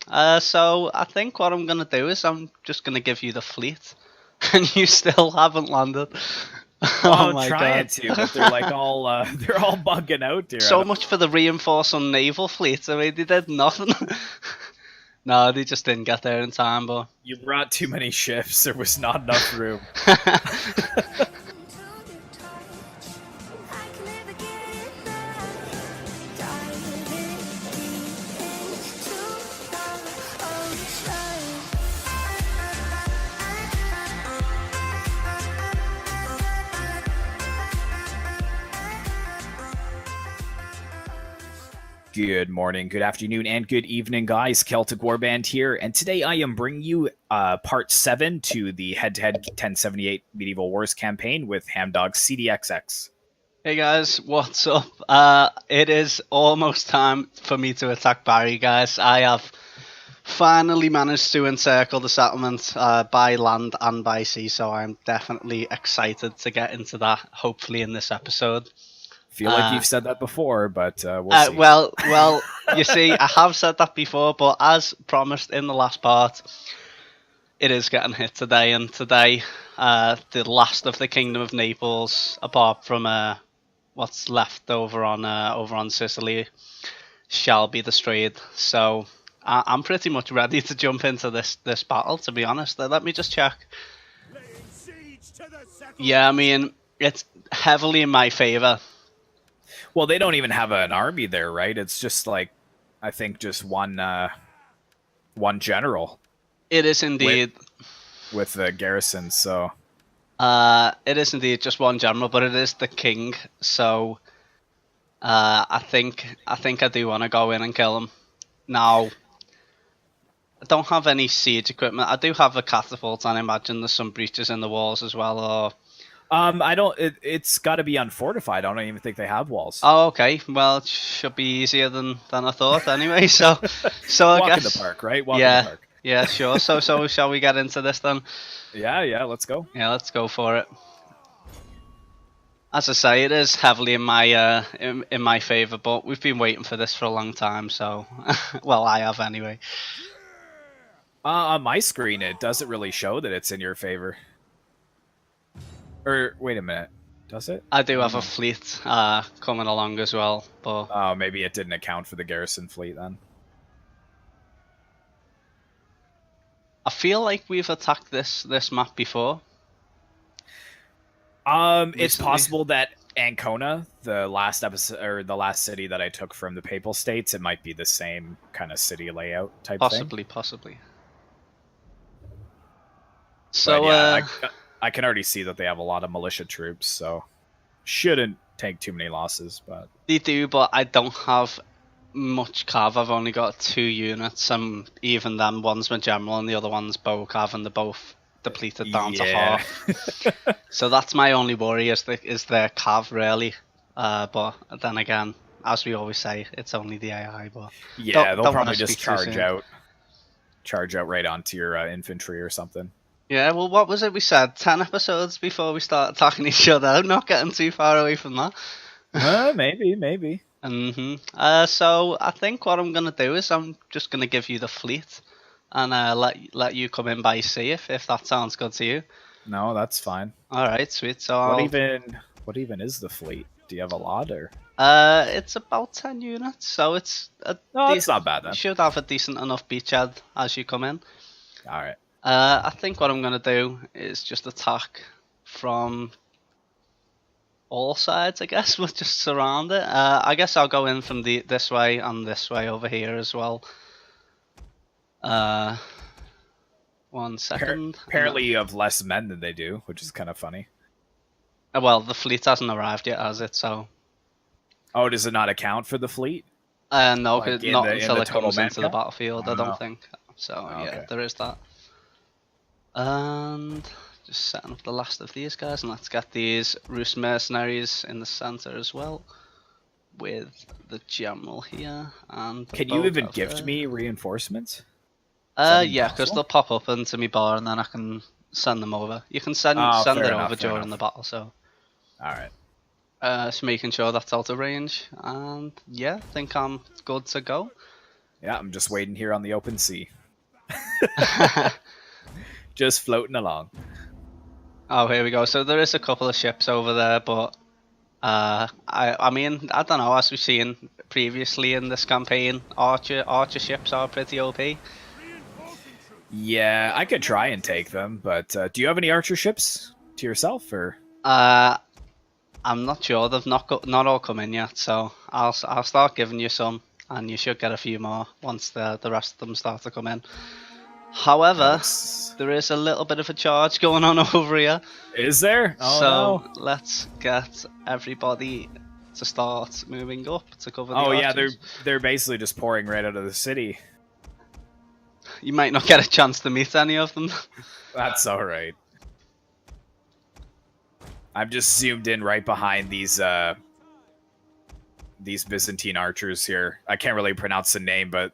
So I think what I'm gonna do is I'm just gonna give you the fleet, and you still haven't landed. Well, Oh I'm my trying god. to, but they're like all they're all bugging out here. So much for the reinforcing naval fleet. I mean, they did nothing. No, they just didn't get there in time, but. You brought too many ships. There was not enough room. Good morning, good afternoon, and good evening, guys. Celtic Warband here, and today I am bringing you part 7 to the head-to-head 1078 Medieval Wars campaign with HamdogCDXX. Hey guys, what's up? It is almost time for me to attack Bari, guys. I have finally managed to encircle the settlement by land and by sea, so I'm definitely excited to get into that, hopefully in this episode. Feel like you've said that before, but we'll see. Well, you see, I have said that before, but as promised in the last part, it is getting hit today, and today, the last of the Kingdom of Naples, apart from what's left over on Sicily, shall be destroyed. So I'm pretty much ready to jump into this battle, to be honest. Let me just check. Yeah, I mean, it's heavily in my favor. Well, they don't even have an army there, right? It's just like, I think, just one general. It is indeed. With the garrison, so. It is indeed just one general, but it is the king. So, I think I do want to go in and kill him. Now, I don't have any siege equipment. I do have a catapult, and I imagine there's some breaches in the walls as well, or. I don't. It's got to be unfortified. I don't even think they have walls. Oh, okay. Well, it should be easier than I thought, anyway. So I Walk guess. in the park, right? Walk yeah, in the park. Yeah, sure. So shall we get into this then? Yeah. Let's go. Yeah, let's go for it. As I say, it is heavily in my favor, but we've been waiting for this for a long time. So, well, I have anyway. On my screen, it doesn't really show that it's in your favor. Or wait a minute, does it? I do have a fleet coming along as well, but oh, maybe it didn't account for the garrison fleet then. I feel like we've attacked this map before. It's possible that Ancona, the last episode or the last city that I took from the Papal States, it might be the same kind of city layout type thing. Possibly. So yeah, I can already see that they have a lot of militia troops, so shouldn't take too many losses. But they do, but I don't have much cav. I've only got 2 units, and even then, one's my general and the other one's bow cav, and they're both depleted down to half. So that's my only worry is their cav really. But then again, as we always say, it's only the AI. But yeah, they'll probably just charge out right onto your infantry or something. Yeah, well, what was it we said? 10 episodes before we start attacking each other. I'm not getting too far away from that. Maybe. So I think what I'm gonna do is I'm just gonna give you the fleet, and let you come in by sea if that sounds good to you. No, that's fine. All right, sweet. So what even is the fleet? Do you have a lot or? It's about 10 units, so it's it's not bad then. You should have a decent enough beachhead as you come in. All right. I think what I'm going to do is just attack from all sides, I guess. We'll just surround it. I guess I'll go in from this way and this way over here as well. 1 second. Apparently you have less men than they do, which is kind of funny. Well, the fleet hasn't arrived yet, has it? So. Oh, does it not account for the fleet? No, not until it comes into the battlefield, I don't think. So, okay. Yeah, there is that. And just setting up the last of these guys, and let's get these Rus mercenaries in the center as well, with the general here. And can you even gift me reinforcements? Yeah, because they'll pop up into my bar, and then I can send them over. You can send it over during the battle. So. All right. Just making sure that's out of range, and yeah, I think I'm good to go. Yeah, I'm just waiting here on the open sea. Just floating along. Oh, here we go. So there is a couple of ships over there, but I mean, I don't know. As we've seen previously in this campaign, archer ships are pretty OP. Yeah, I could try and take them, but do you have any archer ships to yourself, or? I'm not sure. They've not all come in yet, so I'll start giving you some, and you should get a few more once the rest of them start to come in. However, there is a little bit of a charge going on over here. Is there? Oh, so no. Let's get everybody to start moving up to cover the archers. Yeah, they're basically just pouring right out of the city. You might not get a chance to meet any of them. That's all right. I've just zoomed in right behind these Byzantine archers here. I can't really pronounce the name, but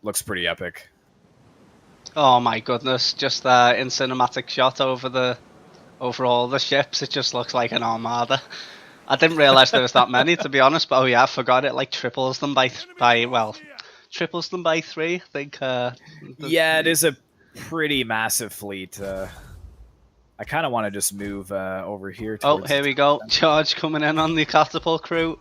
looks pretty epic. Oh my goodness! Just in cinematic shot over all the ships, it just looks like an armada. I didn't realize there was that many, to be honest. But oh yeah, I forgot it. Like triples them by 3. I think. Yeah, it is a pretty massive fleet. I kind of want to just move over here. Oh, here we go. Charge coming in on the catapult crew.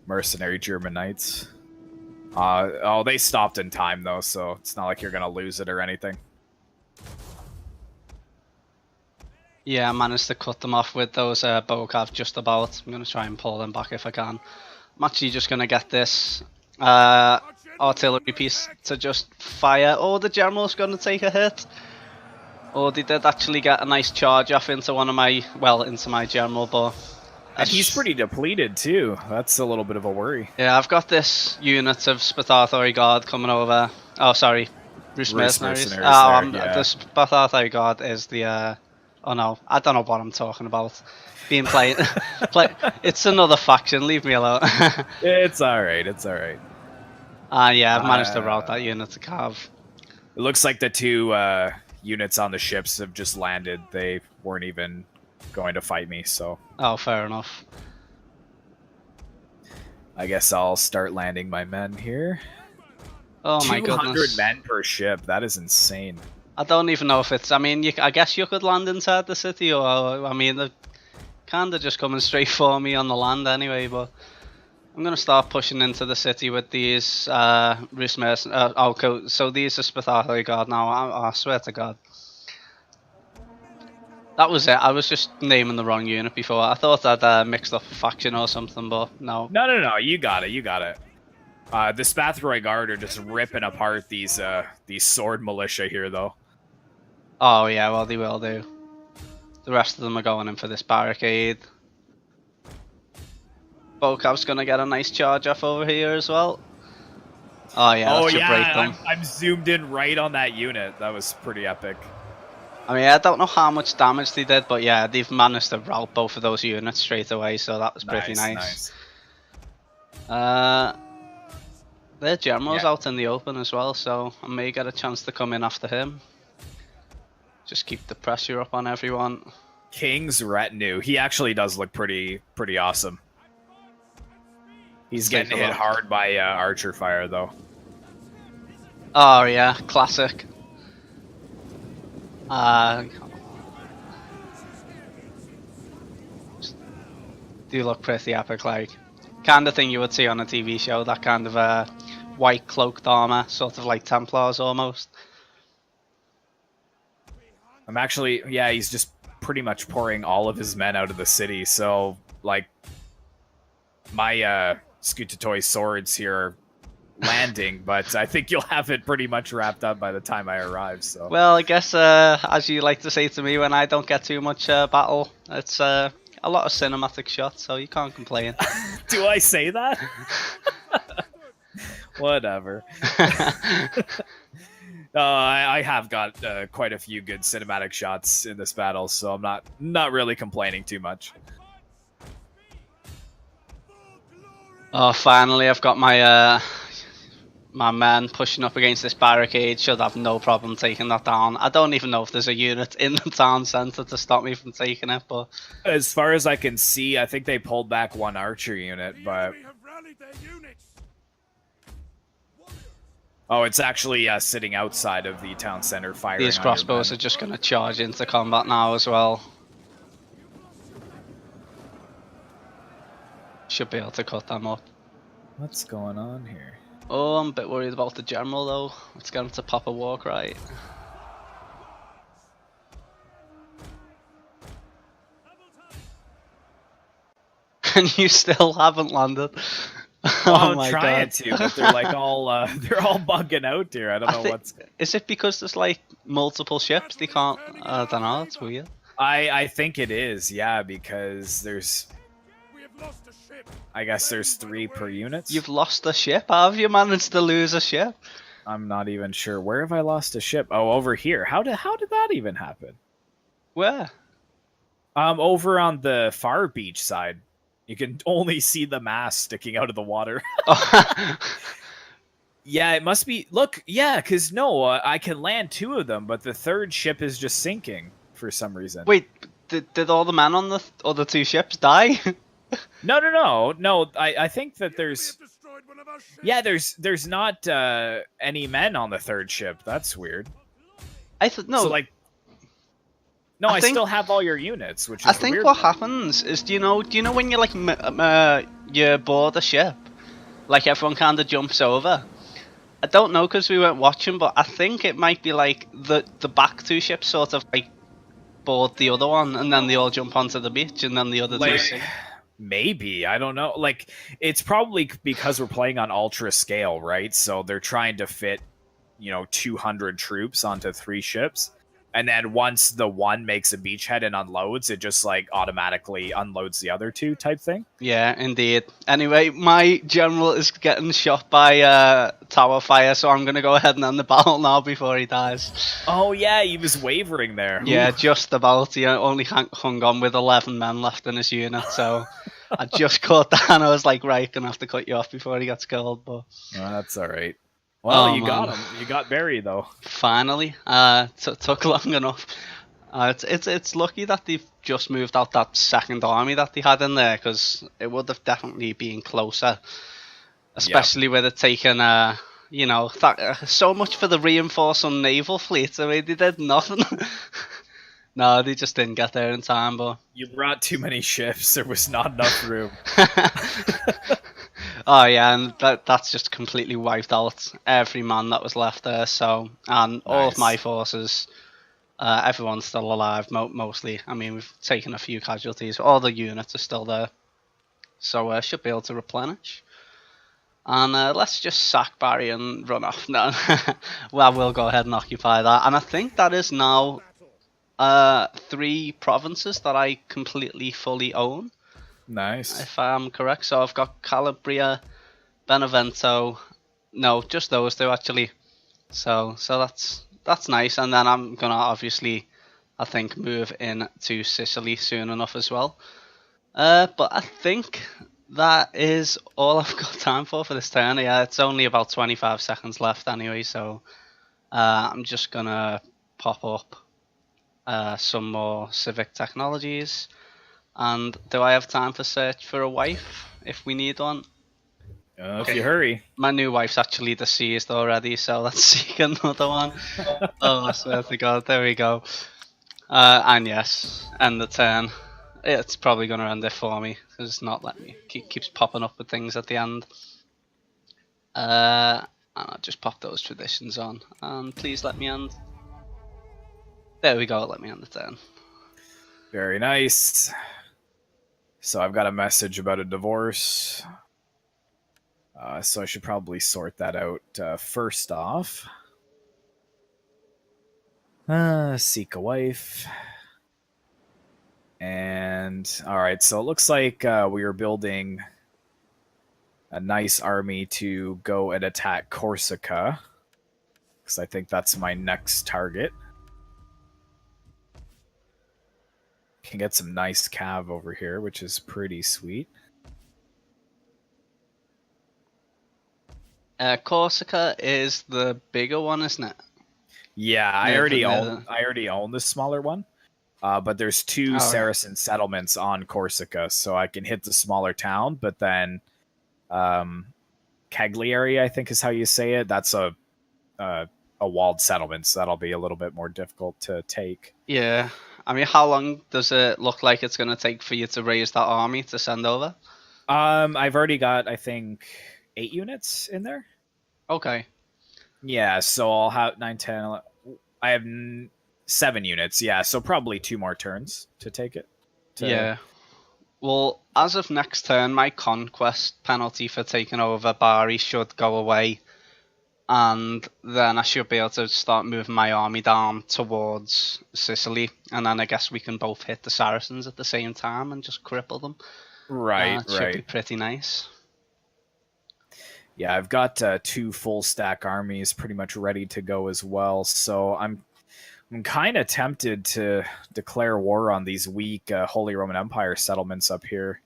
Mercenary German knights. Oh, they stopped in time, though, so it's not like you're going to lose it or anything. Yeah, I managed to cut them off with those Bokov just about. I'm going to try and pull them back if I can. I'm actually just going to get this artillery piece to just fire. Oh, the general's going to take a hit. Oh, they did actually get a nice charge off into into my general, but... And he's pretty depleted too. That's a little bit of a worry. Yeah, I've got this unit of Spartathori Guard coming over. Oh, sorry. Rus mercenaries. The Spartathori Guard is the... Oh no, I don't know what I'm talking about. Being played... It's another faction, leave me alone. It's alright, it's alright. Yeah, I've managed to route that unit to Cav. It looks like the 2 units on the ships have just landed. They weren't even going to fight me, so... Oh, fair enough. I guess I'll start landing my men here. Oh my goodness. 200 men per ship, that is insane. I don't even know if it's... I mean, I guess you could land inside the city, or... I mean, they're kind of just coming straight for me on the land anyway, but... I'm going to start pushing into the city with these Rus mercenaries. So these are Spartathori Guard now, I swear to God. That was it. I was just naming the wrong unit before. I thought I'd mixed up a faction or something, but no. No. You got it. The Spartathori Guard are just ripping apart these sword militia here, though. Oh, yeah, well, they will do. The rest of them are going in for this barricade. Bokov's going to get a nice charge off over here as well. Oh, yeah, that should break them. I'm zoomed in right on that unit. That was pretty epic. I mean, I don't know how much damage they did, but yeah, they've managed to rout both of those units straight away, so that was pretty nice. Their general's out in the open as well, so I may get a chance to come in after him. Just keep the pressure up on everyone. King's retinue. He actually does look pretty awesome. He's getting hit hard by archer fire, though. Oh, yeah, classic. Do look pretty epic, like kind of thing you would see on a TV show. That kind of white cloaked armor, sort of like Templars almost. I'm actually, yeah, he's just pretty much pouring all of his men out of the city. So, like, my Scutatoy swords here are landing, but I think you'll have it pretty much wrapped up by the time I arrive. So, well, I guess as you like to say to me when I don't get too much battle, it's a lot of cinematic shots, so you can't complain. Do I say that? Whatever. I have got quite a few good cinematic shots in this battle, so I'm not really complaining too much. Oh, finally, I've got my my men pushing up against this barricade should have no problem taking that down. I don't even know if there's a unit in the town centre to stop me from taking it, but As far as I can see, I think they pulled back one archer unit, but... Oh, it's actually sitting outside of the town center firing. These crossbows are just going to charge into combat now as well. Should be able to cut them up. What's going on here? Oh, I'm a bit worried about the general though. Let's get him to pop a war cry. And you still haven't landed. Well, I'm trying to, but they're like all they're all bugging out here. I don't know what's. Is it because there's like multiple ships? They can't. I don't know. It's weird. I think it is, yeah, because there's. I guess there's 3 per unit. You've lost a ship. How have you managed to lose a ship? I'm not even sure. Where have I lost a ship? Oh, over here. How did that even happen? Where? Over on the far beach side. You can only see the mast sticking out of the water. Yeah, it must be. Look, yeah, because no, I can land 2 of them, but the 3rd ship is just sinking for some reason. Wait, did all the men on the other 2 ships die? No. I think that there's. Yeah, there's not any men on the 3rd ship. That's weird. No. So like. No, I still have all your units, which is I think what happens is, do you know when you like you board a ship, like everyone kind of jumps over. I don't know because we weren't watching, but I think it might be like the back 2 ships sort of like board the other one, and then they all jump onto the beach, and then the other 2 sink. Maybe, I don't know. Like, it's probably because we're playing on ultra scale, right? So they're trying to fit, 200 troops onto 3 ships. And then once the one makes a beachhead and unloads, it just like automatically unloads the other 2 type thing. Yeah, indeed. Anyway, my general is getting shot by tower fire, so I'm going to go ahead and end the battle now before he dies. Oh yeah, he was wavering there. Yeah, just about. He only hung on with 11 men left in his unit, so I just caught that and I was like, right, gonna have to cut you off before he gets killed. But that's all right. Well, you got him. You got Bari though. Finally, took long enough. It's lucky that they've just moved out that 2nd army that they had in there, because it would have definitely been closer, especially with it taking so much for the reinforcing naval fleet. I mean, they did nothing. No, they just didn't get there in time. But you brought too many ships. There was not enough room. Oh yeah, and that's just completely wiped out every man that was left there. So, and all of my forces, everyone's still alive, mostly. I mean, we've taken a few casualties, but all the units are still there. So should be able to replenish. And let's just sack Bari and run off now. Well, we'll go ahead and occupy that. And I think that is now 3 provinces that I completely fully own. Nice. If I'm correct. So I've got Calabria, Benevento. No, just those 2 actually. So that's nice. And then I'm gonna obviously, I think, move in to Sicily soon enough as well. But I think that is all I've got time for this turn. Yeah, it's only about 25 seconds left anyway. So I'm just gonna pop up some more civic technologies. And do I have time for search for a wife if we need one? If you hurry. My new wife's actually deceased already, so let's seek another one. Oh, I swear to God, there we go. And yes, end the turn. It's probably going to end it for me, because it's not letting me. Keeps popping up with things at the end. And I'll just pop those traditions on. And please let me end. There we go, let me end the turn. Very nice. So I've got a message about a divorce. So I should probably sort that out first off. Seek a wife. And alright, so it looks like we are building a nice army to go and attack Corsica, because I think that's my next target. Can get some nice cav over here, which is pretty sweet. Corsica is the bigger one, isn't it? Yeah, I already own the smaller one. But there's two Oh, okay. Saracen settlements on Corsica, so I can hit the smaller town. But then, Cagliari, I think is how you say it. That's a walled settlement, so that'll be a little bit more difficult to take. Yeah. I mean, how long does it look like it's going to take for you to raise that army to send over? I've already got, I think, 8 units in there. Okay. Yeah, so I'll have 9, 10, 11, I have 7 units. Yeah, so probably 2 more turns to take it. Yeah. Well, as of next turn, my conquest penalty for taking over Bari should go away, and then I should be able to start moving my army down towards Sicily, and then I guess we can both hit the Saracens at the same time and just cripple them. Right, It should be pretty nice. Yeah, I've got 2 full stack armies pretty much ready to go as well, so I'm kind of tempted to declare war on these weak Holy Roman Empire settlements up here.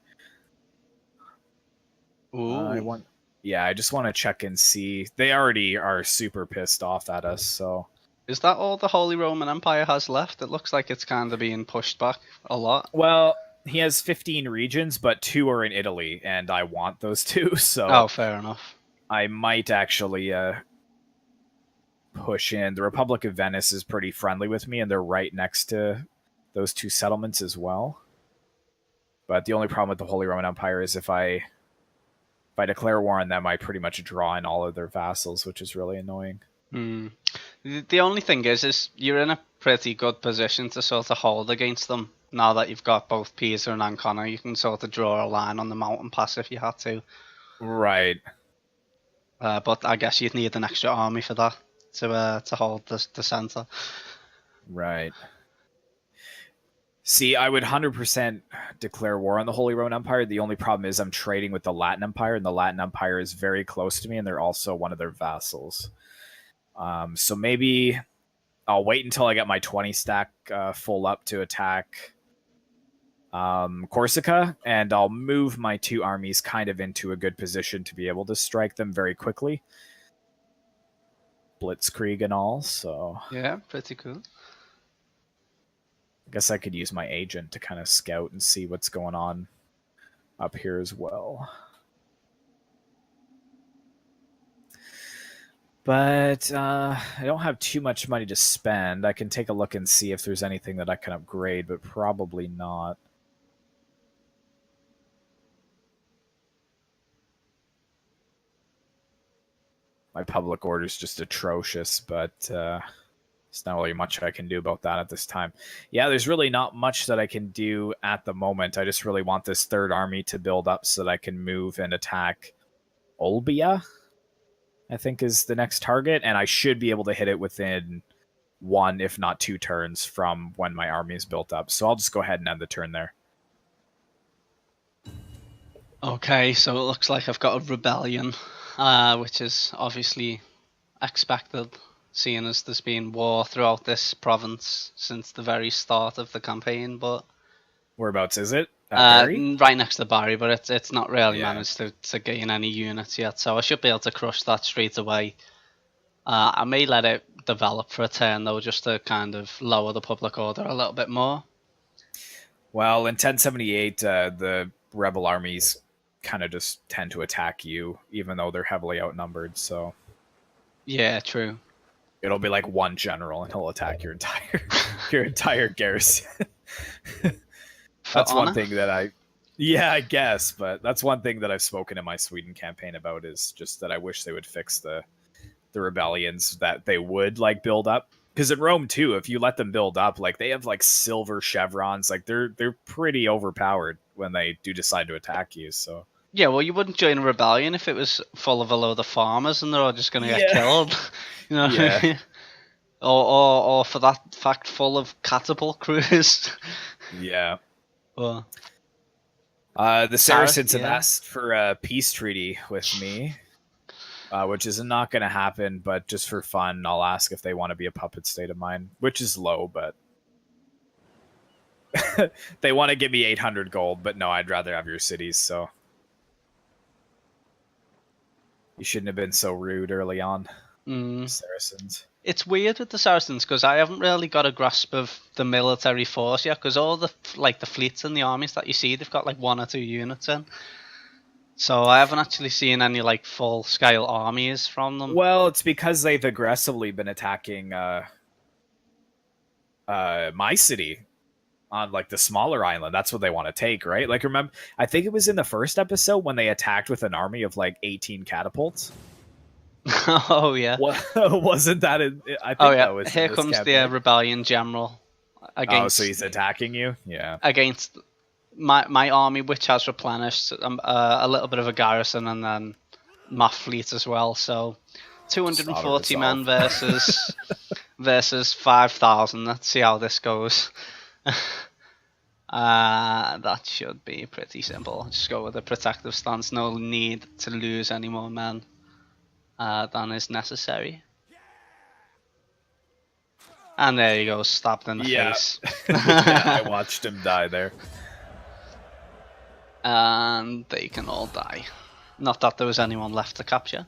Ooh. I just want to check and see. They already are super pissed off at us, so. Is that all the Holy Roman Empire has left? It looks like it's kind of being pushed back a lot. Well, he has 15 regions, but 2 are in Italy, and I want those 2, so. Oh, fair enough. I might actually push in. The Republic of Venice is pretty friendly with me, and they're right next to those 2 settlements as well. But the only problem with the Holy Roman Empire is if I declare war on them, I pretty much draw in all of their vassals, which is really annoying. The only thing is you're in a pretty good position to sort of hold against them. Now that you've got both Pisa and Ancona, you can sort of draw a line on the mountain pass if you had to. Right. But I guess you'd need an extra army for that to hold the centre. Right. See, I would 100% declare war on the Holy Roman Empire. The only problem is I'm trading with the Latin Empire, and the Latin Empire is very close to me, and they're also one of their vassals. So maybe I'll wait until I get my 20 stack full up to attack Corsica, and I'll move my 2 armies kind of into a good position to be able to strike them very quickly. Blitzkrieg and all, so. Yeah, pretty cool. I guess I could use my agent to kind of scout and see what's going on up here as well. But I don't have too much money to spend. I can take a look and see if there's anything that I can upgrade, but probably not. My public order is just atrocious, but there's not really much I can do about that at this time. Yeah, there's really not much that I can do at the moment. I just really want this 3rd army to build up so that I can move and attack Olbia, I think is the next target, and I should be able to hit it within 1, if not 2 turns from when my army is built up. So I'll just go ahead and end the turn there. Okay, so it looks like I've got a rebellion, which is obviously expected, seeing as there's been war throughout this province since the very start of the campaign. But whereabouts is it? Right next to Bari, but it's not really managed to gain any units yet, so I should be able to crush that straight away. I may let it develop for a turn though, just to kind of lower the public order a little bit more. Well, in 1078, the rebel armies kind of just tend to attack you, even though they're heavily outnumbered. So yeah, true. It'll be like 1 general, and he'll attack your entire garrison. That's one thing that I guess, but that's one thing that I've spoken in my Sweden campaign about, is just that I wish they would fix the rebellions, that they would like build up. Because in Rome too, if you let them build up, like they have like silver chevrons, like they're pretty overpowered when they do decide to attack you. So yeah, well, you wouldn't join a rebellion if it was full of a load of farmers and they're all just going to get killed, you know. Yeah. or for that fact, full of catapult crews. Yeah. Well, the Saracens have asked for a peace treaty with me, which is not going to happen, but just for fun, I'll ask if they want to be a puppet state of mine, which is low, but they want to give me 800 gold, but no, I'd rather have your cities, so. You shouldn't have been so rude early on, Mm. Saracens. It's weird with the Saracens because I haven't really got a grasp of the military force yet. Because all the the fleets and the armies that you see, they've got like 1 or 2 units in. So I haven't actually seen any like full scale armies from them. Well, it's because they've aggressively been attacking my city on like the smaller island. That's what they want to take, right? Like, remember, I think it was in the first episode when they attacked with an army of like 18 catapults. Oh yeah. What wasn't that? I Oh think yeah. that was in Here this comes the campaign. rebellion general Oh, so against he's attacking you? Yeah. against my army, which has replenished a little bit of a garrison and then my fleet as well. So 240 men versus 5,000. Let's see how this goes. That should be pretty simple. Just go with a protective stance. No need to lose any more men than is necessary. And there you go, stabbed in the face. Yeah, I watched him die there. And they can all die. Not that there was anyone left to capture.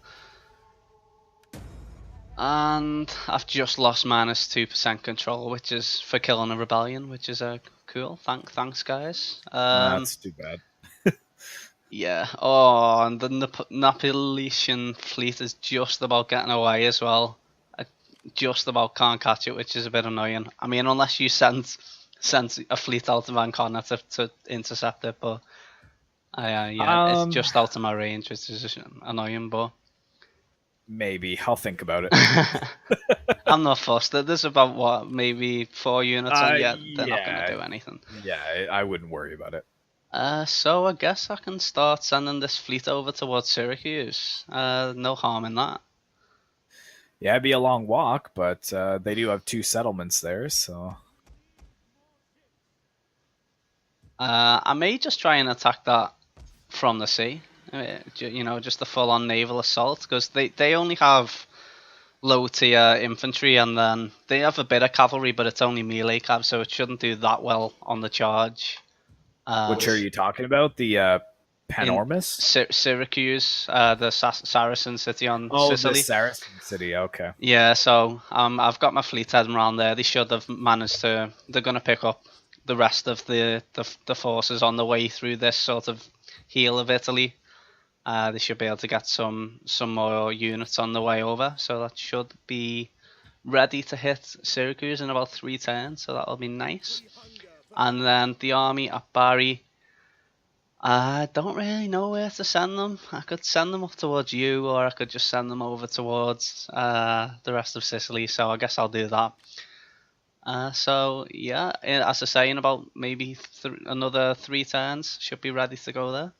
And I've just lost -2% control, which is for killing a rebellion, which is cool. Thanks, guys. That's too bad. Yeah. Oh, and the Neapolitan fleet is just about getting away as well. I just about can't catch it, which is a bit annoying. I mean, unless you send a fleet out of Ancona to intercept it, but it's just out of my range, which is just annoying. But maybe I'll think about it. I'm not fussed. There's about what, maybe 4 units, and yet they're not going to do anything. Yeah, I wouldn't worry about it. So I guess I can start sending this fleet over towards Syracuse. No harm in that. Yeah, it'd be a long walk, but they do have 2 settlements there, so. I may just try and attack that from the sea. Just a full-on naval assault, because they only have low-tier infantry, and then they have a bit of cavalry, but it's only melee cav, so it shouldn't do that well on the charge. Which are you talking about? The Panormus? Syracuse, the Saracen city on Sicily. Oh, the Saracen city, okay. Yeah, so I've got my fleet heading around there. They should have managed to. They're going to pick up the rest of the forces on the way through this sort of heel of Italy. They should be able to get some more units on the way over. So that should be ready to hit Syracuse in about 3 turns. So that'll be nice. And then the army at Bari, I don't really know where to send them. I could send them up towards you, or I could just send them over towards the rest of Sicily. So I guess I'll do that. So yeah, as I say, in about maybe another 3 turns, should be ready to go there.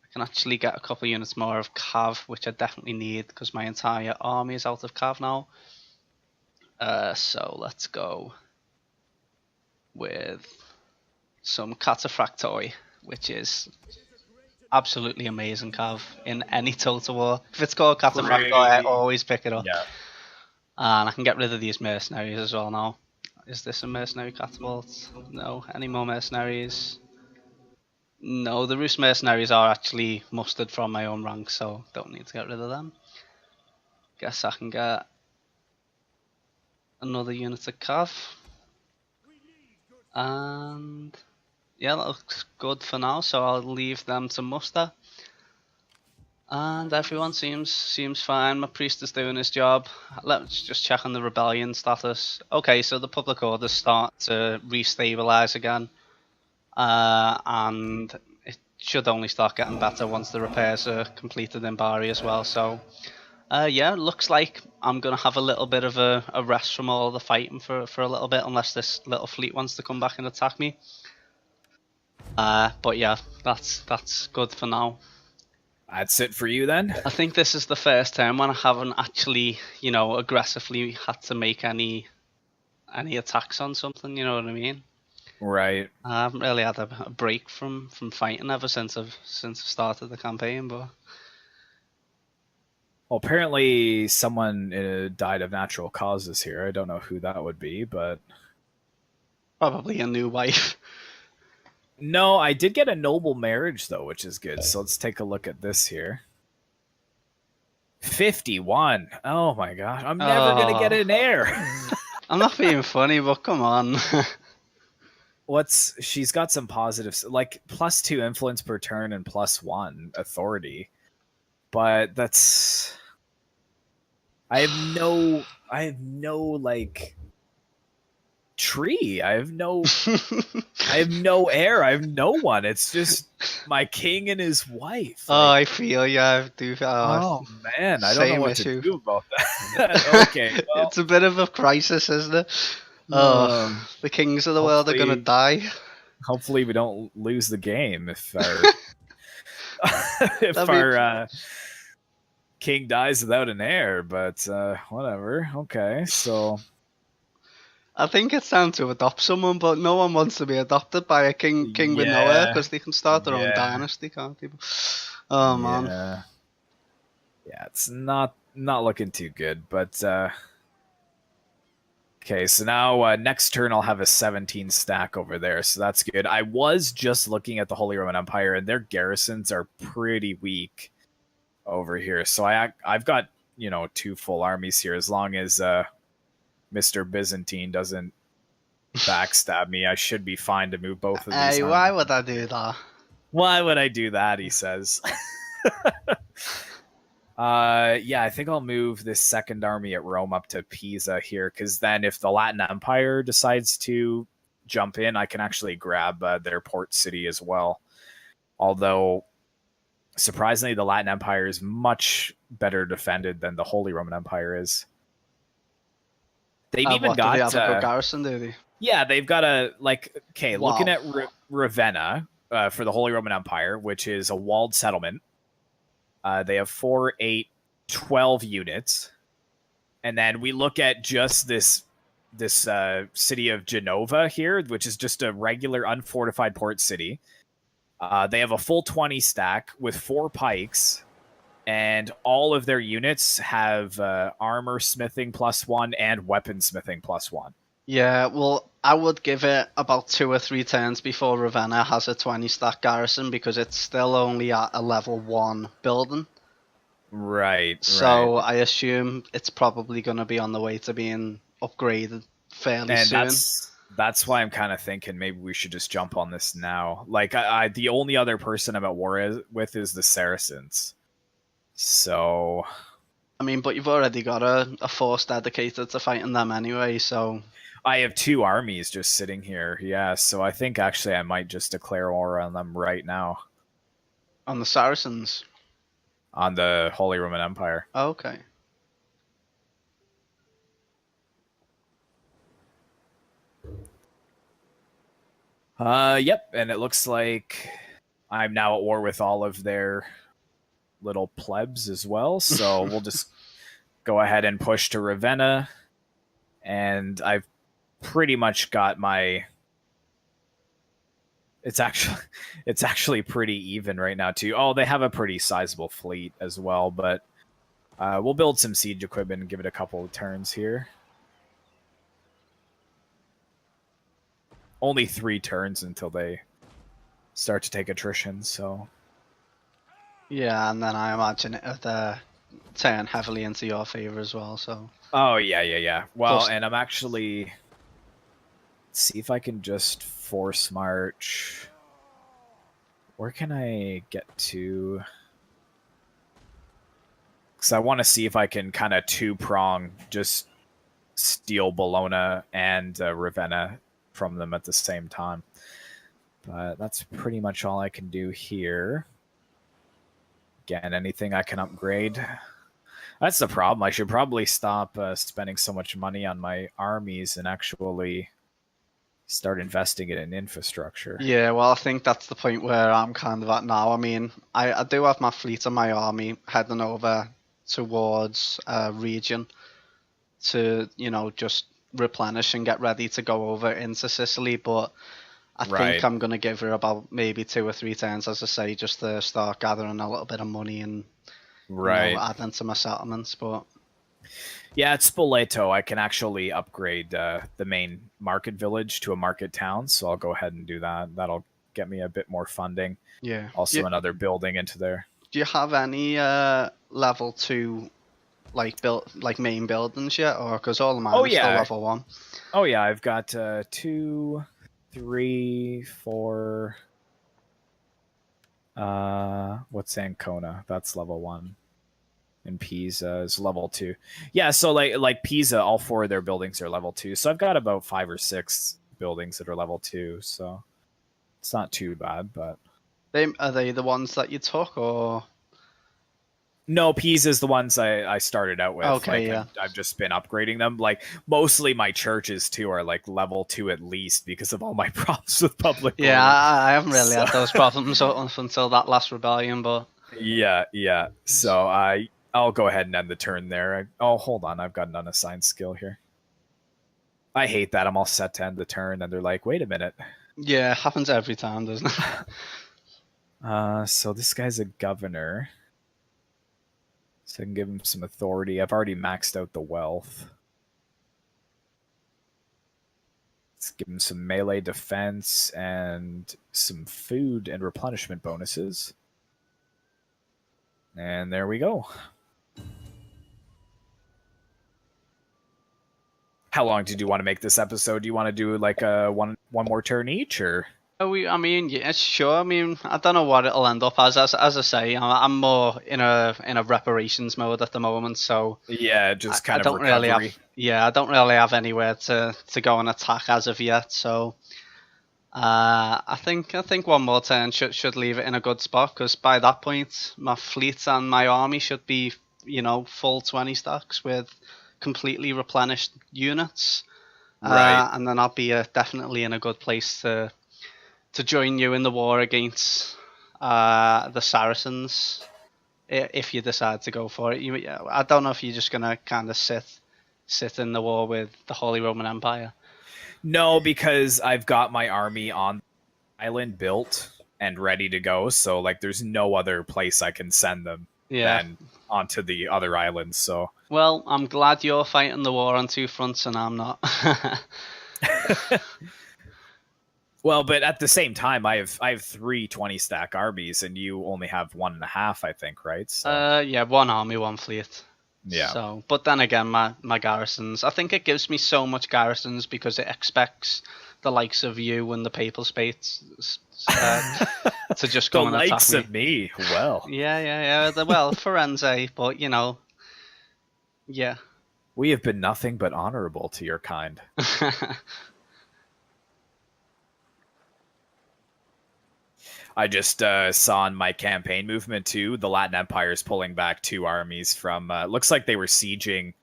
I can actually get a couple of units more of cav, which I definitely need because my entire army is out of cav now. So let's go with some cataphractoi, which is absolutely amazing cav in any total war. If it's called cataphractoi, I always pick it up. Yeah. And I can get rid of these mercenaries as well now. Is this a mercenary catapult? No. Any more mercenaries? No, the Rus mercenaries are actually mustered from my own rank, so don't need to get rid of them. Guess I can get another unit of cav. And yeah, that looks good for now, so I'll leave them to muster. And everyone seems fine. My priest is doing his job. Let's just check on the rebellion status. Okay, so the public orders start to restabilize again. And it should only start getting better once the repairs are completed in Bari as well. So yeah, looks like I'm going to have a little bit of a rest from all the fighting for a little bit, unless this little fleet wants to come back and attack me. But yeah, that's good for now. That's it for you then? I think this is the first time when I haven't actually, aggressively had to make any attacks on something, you know what I mean? Right. I haven't really had a break from fighting ever since I started the campaign, but... Well, apparently someone died of natural causes here. I don't know who that would be, but... Probably a new wife. No, I did get a noble marriage, though, which is good. So let's take a look at this here. 51. Oh my gosh. I'm never going to get an heir. I'm not being funny, but come on. She's got some positives, like +2 influence per turn and +1 authority. But that's... I have no like tree. I have no heir. I have no one. It's just my king and his wife. I feel I do. Oh man, I don't know what to do about that. Okay, well, it's a bit of a crisis, isn't it? The kings of the world are gonna die. Hopefully, we don't lose the game if our king dies without an heir. But whatever. Okay, so. I think it's time to adopt someone, but no one wants to be adopted by a king with no heir because they can start their own dynasty, can't they? Oh man. Yeah, it's not looking too good, but okay, so now next turn I'll have a 17 stack over there, so that's good. I was just looking at the Holy Roman Empire, and their garrisons are pretty weak over here. So I've got 2 full armies here. As long as Mr. Byzantine doesn't backstab me, I should be fine to move both of these. Hey, why would I do that? Why would I do that, he says. Yeah, I think I'll move this second army at Rome up to Pisa here, because then if the Latin Empire decides to jump in, I can actually grab their port city as well. Although, surprisingly, the Latin Empire is much better defended than the Holy Roman Empire is. They've even got... Do they have a good garrison, do they? Yeah, they've got a... looking at Ravenna for the Holy Roman Empire, which is a walled settlement. They have 4, 8, 12 units. And then we look at just this city of Genova here, which is just a regular unfortified port city. They have a full 20 stack with 4 pikes. And all of their units have armor smithing +1 and weapon smithing +1. Yeah, well, I would give it about 2 or 3 turns before Ravenna has a 20 stack garrison, because it's still only at a level 1 building. Right. So I assume it's probably going to be on the way to being upgraded fairly soon. That's why I'm kind of thinking maybe we should just jump on this now. Like, the only other person I'm at war with is the Saracens. So, I mean, but you've already got a force dedicated to fighting them anyway, so... I have 2 armies just sitting here, yeah, so I think actually I might just declare war on them right now. On the Saracens? On the Holy Roman Empire. Okay. Yep, and it looks like I'm now at war with all of their little plebs as well, so we'll just go ahead and push to Ravenna, and I've pretty much got my... It's actually pretty even right now too. Oh, they have a pretty sizable fleet as well, but we'll build some siege equipment and give it a couple of turns here. Only 3 turns until they start to take attrition, so... Yeah, and then I imagine it would turn heavily into your favor as well, so... Oh, yeah. Well, and I'm actually... Let's see if I can just force march... Where can I get to? Because I want to see if I can kind of 2-prong just steal Bologna and Ravenna from them at the same time. But that's pretty much all I can do here. Again, anything I can upgrade. That's the problem. I should probably stop spending so much money on my armies and actually start investing it in infrastructure. Yeah, well, I think that's the point where I'm kind of at now. I mean, I do have my fleet and my army heading over towards region to, just replenish and get ready to go over into Sicily, but I think I'm going to give her about maybe 2 or 3 turns, as I say, just to start gathering a little bit of money and adding to my settlements. But yeah, at Spoleto, I can actually upgrade the main market village to a market town, so I'll go ahead and do that. That'll get me a bit more funding. Yeah. Also, another building into there. Do you have any level 2 main buildings yet, or because all of mine are still level 1? Oh yeah, I've got 2, 3, 4. What's Ancona? That's level 1. And Pisa is level 2. Yeah, so like Pisa, all 4 of their buildings are level 2. So I've got about 5 or 6 buildings that are level 2. So it's not too bad, but Are they the ones that you took, or? No, Pisa is the ones I started out with. Okay, yeah. I've just been upgrading them. Like mostly my churches too are like level 2 at least because of all my problems with public. Yeah, I haven't really had those problems until that last rebellion, but yeah. So I'll go ahead and end the turn there. Hold on, I've got an unassigned skill here. I hate that. I'm all set to end the turn, and they're like, "Wait a minute." Yeah, it happens every time, doesn't it? So this guy's a governor. So I can give him some authority. I've already maxed out the wealth. Let's give him some melee defense and some food and replenishment bonuses. And there we go. How long did you want to make this episode? Do you want to do like one more turn each, or? I mean, yeah, sure. I mean, I don't know what it'll end up as. As I say, I'm more in a reparations mode at the moment, so yeah, just kind of recovery. I don't really have anywhere to go and attack as of yet. So, I think one more turn should leave it in a good spot, because by that point, my fleet and my army should be, full 20 stacks with completely replenished units. Right. And then I'll be definitely in a good place to join you in the war against the Saracens, if you decide to go for it. I don't know if you're just gonna kind of sit in the war with the Holy Roman Empire. No, because I've got my army on the island built and ready to go. So like, there's no other place I can send them than onto the other islands. So well, I'm glad you're fighting the war on 2 fronts and I'm not. Well, but at the same time, I have 3 20-stack armies, and you only have 1.5, I think, right? So. Yeah, 1 army, 1 fleet. Yeah. So, but then again, my garrisons. I think it gives me so much garrisons because it expects the likes of you and the Papal States to just go and attack me. The likes of me. Well. Yeah. Well, Firenze, but yeah. We have been nothing but honorable to your kind. I just saw in my campaign movement too, the Latin Empire is pulling back 2 armies from. Looks like they were sieging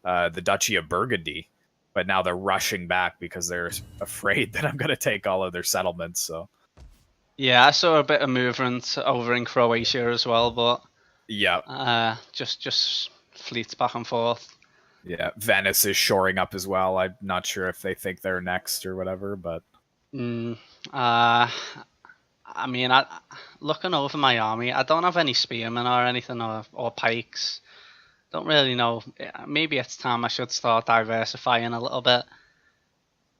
the Duchy of Burgundy, but now they're rushing back because they're afraid that I'm going to take all of their settlements. So. Yeah, I saw a bit of movement over in Croatia as well, but yeah, just fleets back and forth. Yeah, Venice is shoring up as well. I'm not sure if they think they're next or whatever, but. I mean, looking over my army, I don't have any spearmen or anything, or pikes. Don't really know. Maybe it's time I should start diversifying a little bit.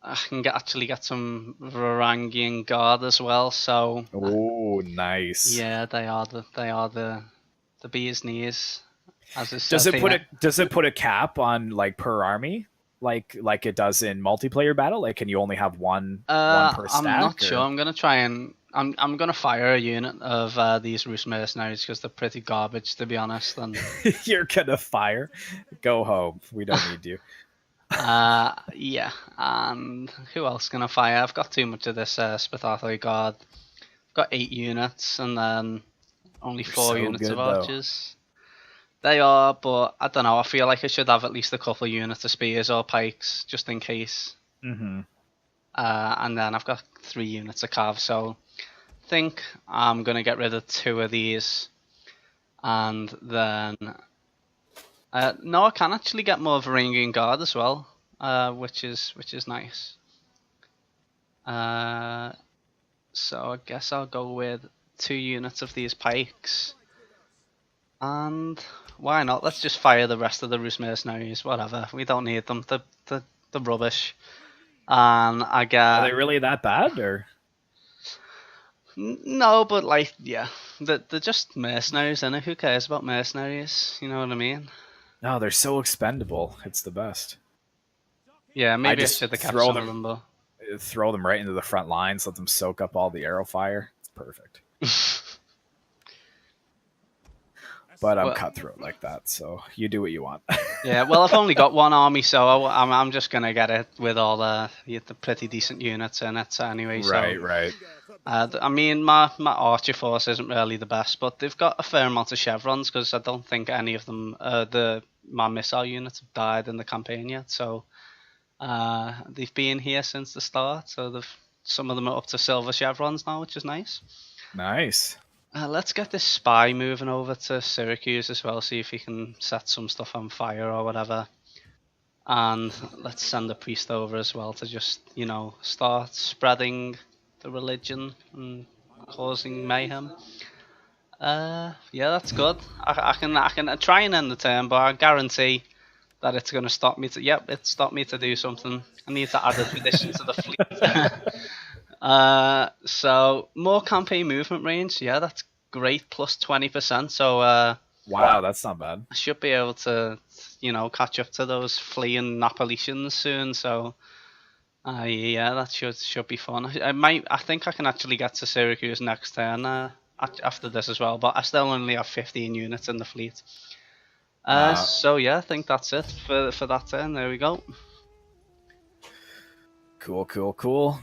I can actually get some Varangian Guard as well. So. Oh, nice. Yeah, they are the bee's knees. As does it put a cap on like per army? Like it does in multiplayer battle? Like, can you only have one per stack? I'm not sure. I'm gonna try and I'm gonna fire a unit of these Rus mercenaries because they're pretty garbage, to be honest. And you're gonna fire? Go home. We don't need you. Yeah. And who else can I fire? I've got too much of this Spithathlete Guard. I've got 8 units and then only 4 units of archers. They are, but I don't know. I feel like I should have at least a couple of units of spears or pikes, just in case. Mm-hmm. And then I've got 3 units of cav, so I think I'm going to get rid of 2 of these. And then... no, I can actually get more Varangian Guard as well, which is nice. So I guess I'll go with 2 units of these pikes. And why not? Let's just fire the rest of the Rus mercenaries. Whatever. We don't need them. They're rubbish. And I get. Are they really that bad, or? No, but like, yeah. they're just mercenaries, innit? Who cares about mercenaries? You know what I mean? No, they're so expendable. It's the best. Yeah, I maybe I just should have kept some of them, but throw them right into the front lines, let them soak up all the arrow fire. It's perfect. But I'm cutthroat like that, so you do what you want. Yeah, well, I've only got one army, so I'm just gonna get it with all the pretty decent units in it anyway. Right. I mean, my archer force isn't really the best, but they've got a fair amount of chevrons because I don't think any of them, my missile units, have died in the campaign yet. So they've been here since the start. So some of them are up to silver chevrons now, which is nice. Nice. Let's get this spy moving over to Syracuse as well, see if he can set some stuff on fire or whatever. And let's send a priest over as well to just, start spreading the religion and causing mayhem. Yeah, that's good. I can try and end the turn, but I guarantee that it's going to stop me to... Yep, it stopped me to do something. I need to add a tradition to the fleet. So more campaign movement range, yeah, that's great, plus 20%. So wow, that's not bad. I should be able to, catch up to those fleeing Neapolitans soon. So yeah, that should be fun. I think I can actually get to Syracuse next turn after this as well, but I still only have 15 units in the fleet. So yeah, I think that's it for that turn. There we go. Cool.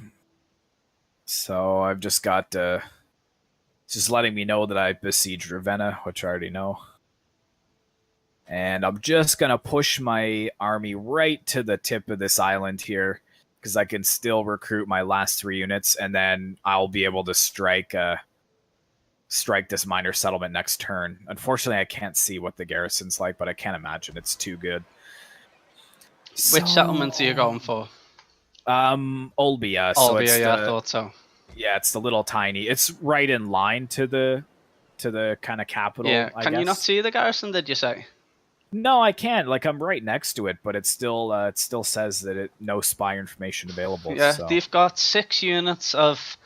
So I've just got just letting me know that I besieged Ravenna, which I already know. And I'm just going to push my army right to the tip of this island here, because I can still recruit my last 3 units, and then I'll be able to strike this minor settlement next turn. Unfortunately, I can't see what the garrison's like, but I can't imagine it's too good. Which settlements are you going for? Olbia. Olbia, yeah, I thought so. Yeah, it's the little tiny. It's right in line to the kind of capital. Yeah, I can guess. You not see the garrison? Did you say? No, I can't. Like, I'm right next to it, but it still says that no spy information available. Yeah, so. they've got 6 units of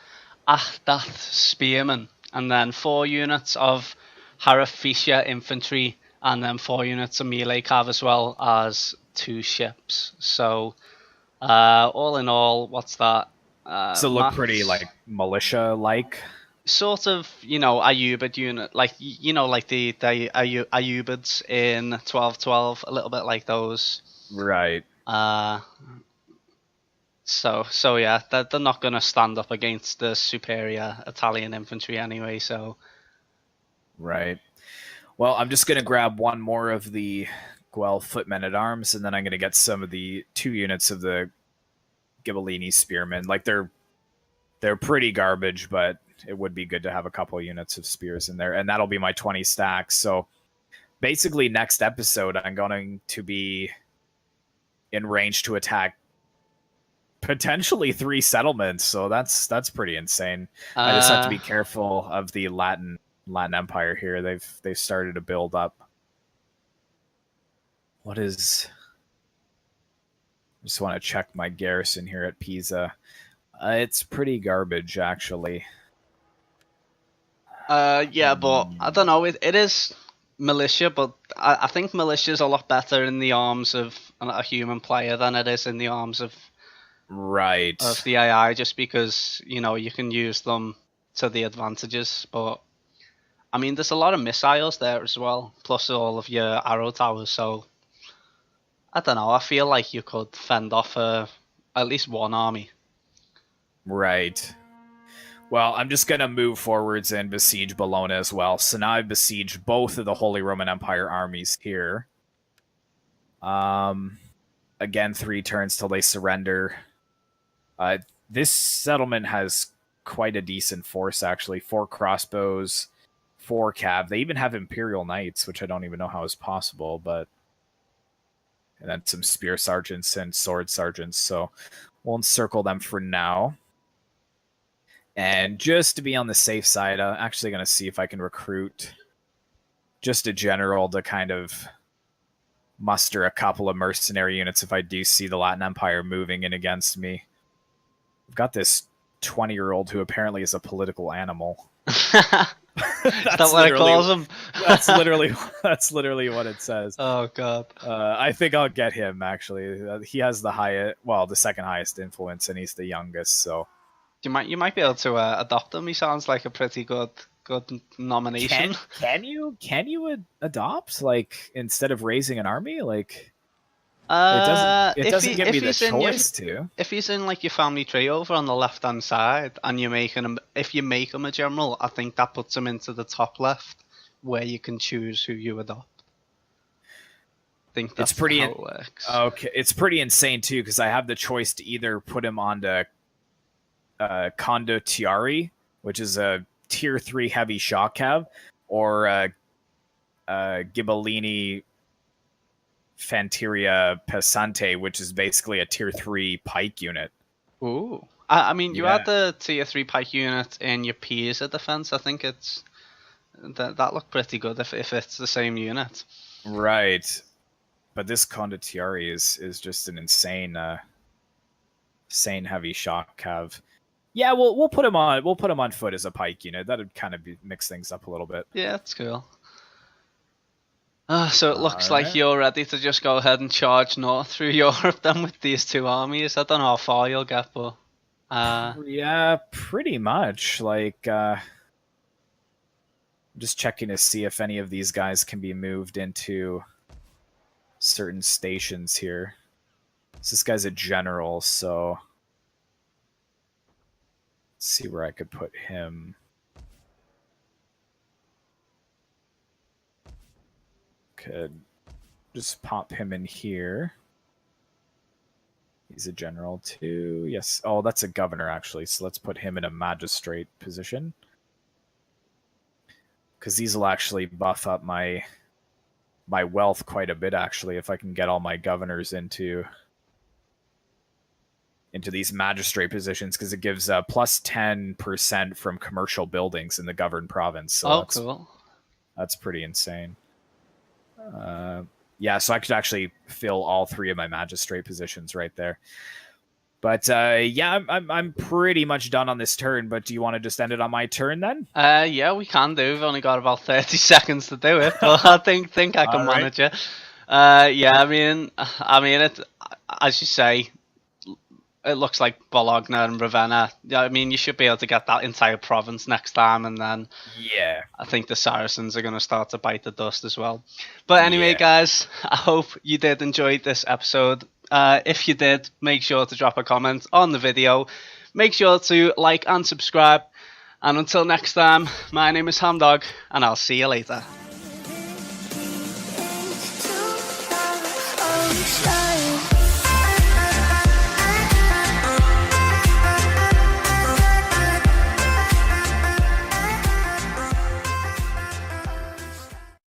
Achdath spearmen, and then 4 units of Harafisha infantry, and then 4 units of melee cav, as well as 2 ships. So, all in all, what's that? So look pretty like militia-like. Sort of, Ayyubid unit, like like the Ayyubids in 1212, a little bit like those. Right. So yeah, they're not going to stand up against the superior Italian infantry anyway. So. Right. Well, I'm just going to grab one more of the Guelph footmen at arms, and then I'm going to get some of the 2 units of the Ghibellini spearmen. Like, they're pretty garbage, but it would be good to have a couple units of spears in there, and that'll be my 20 stacks. So basically next episode I'm going to be in range to attack potentially 3 settlements, so that's pretty insane. I just have to be careful of the Latin Empire here. They've started to build up. What is... Just want to check my garrison here at Pisa. It's pretty garbage, actually. Yeah, but I don't know. It is militia, but I think militia is a lot better in the arms of a human player than it is in the arms of the AI, just because you can use them to the advantages. But I mean, there's a lot of missiles there as well, plus all of your arrow towers. So I don't know. I feel like you could fend off at least one army. Right. Well, I'm just going to move forwards and besiege Bologna as well. So now I've besieged both of the Holy Roman Empire armies here. Again, 3 turns till they surrender. This settlement has quite a decent force, actually. 4 crossbows, 4 cav. They even have Imperial Knights, which I don't even know how is possible, but... And then some spear sergeants and sword sergeants, so we'll encircle them for now. And just to be on the safe side, I'm actually going to see if I can recruit just a general to kind of muster a couple of mercenary units if I do see the Latin Empire moving in against me. I've got this 20-year-old who apparently is a political animal. Is that what it calls him? That's literally what it says. Oh god. I think I'll get him actually. He has the second highest influence, and he's the youngest. So you might be able to adopt him. He sounds like a pretty good nomination. Can you adopt, like, instead of raising an army? Like, it doesn't give me the choice to. If he's in like your family tree over on the left hand side, and if you make him a general, I think that puts him into the top left, where you can choose who you adopt. I think that's how it works. Okay, it's pretty insane too, because I have the choice to either put him onto Condottieri, which is a tier 3 heavy shock cav, or Ghibellini Fanteria Pesante, which is basically a tier 3 pike unit. Ooh. I mean, you had the tier 3 pike unit in your Pisa defense. I think that looked pretty good if it's the same unit. Right. But this Condottieri is just an insane heavy shock cav. Yeah, we'll put him on foot as a pike unit. That'd kind of mix things up a little bit. Yeah, that's cool. So it looks like you're ready to just go ahead and charge north through Europe then with these two armies. I don't know how far you'll get, but yeah, pretty much. Like, I'm just checking to see if any of these guys can be moved into certain stations here. So this guy's a general, so let's see where I could put him. Could just pop him in here. He's a general too. Yes. Oh, that's a governor actually. So let's put him in a magistrate position, because these will actually buff up my wealth quite a bit actually, if I can get all my governors into these magistrate positions, because it gives plus 10% from commercial buildings in the governed province. So cool. That's pretty insane. Yeah, so I could actually fill all 3 of my magistrate positions right there. But yeah, I'm pretty much done on this turn. But do you want to just end it on my turn then? Yeah, we can do. We've only got about 30 seconds to do it, but I think I can manage it. Yeah, I mean, it, as you say, it looks like Bologna and Ravenna. I mean, you should be able to get that entire province next time, and then yeah, I think the Saracens are going to start to bite the dust as well. But anyway, guys, I hope you did enjoy this episode. If you did, make sure to drop a comment on the video. Make sure to like and subscribe. And until next time, my name is Hamdog, and I'll see you later. Shine.